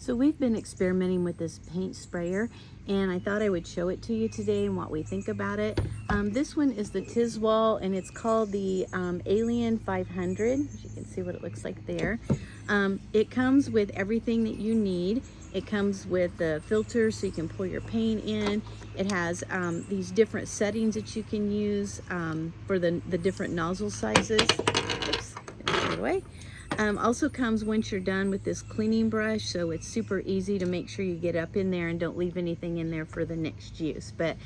So we've been experimenting with this paint sprayer, and I thought I would show it to you today and what we think about it. This one is the Tilswall, and it's called the Alien 500. As you can see what it looks like there. It comes with everything that you need. It comes with the filter so you can pour your paint in. It has these different settings that you can use for the different nozzle sizes. Oops, get it away. Also comes once you're done with this cleaning brush, so it's super easy to make sure you get up in there and don't leave anything in there for the next use. But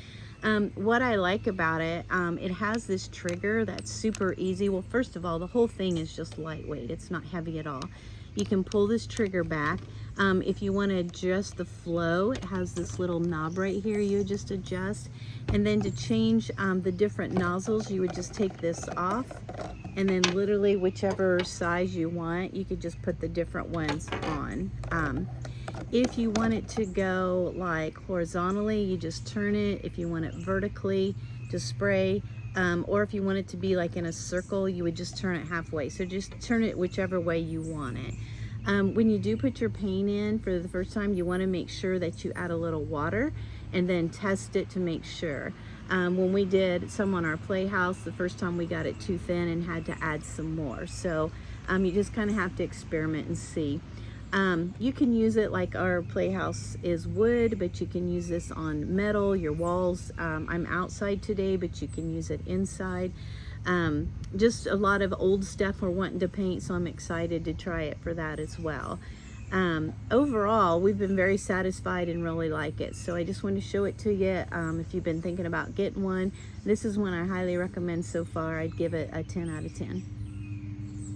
what I like about it, it has this trigger that's super easy. Well, first of all, the whole thing is just lightweight. It's not heavy at all. You can pull this trigger back. If you want to adjust the flow, it has this little knob right here you just adjust. And then to change the different nozzles, you would just take this off, and then literally whichever size you want, you could just put the different ones on. If you want it to go like horizontally, you just turn it. If you want it vertically to spray, or if you want it to be like in a circle, you would just turn it halfway. So just turn it whichever way you want it. When you do put your paint in for the first time, you want to make sure that you add a little water and then test it to make sure. When we did some on our playhouse, the first time we got it too thin and had to add some more. So you just kind of have to experiment and see. You can use it like our playhouse is wood, but you can use this on metal, your walls. I'm outside today, but you can use it inside. Just a lot of old stuff we're wanting to paint, so I'm excited to try it for that as well. Overall, we've been very satisfied and really like it, so I just wanted to show it to you. If you've been thinking about getting one, this is one I highly recommend so far. I'd give it a 10 out of 10.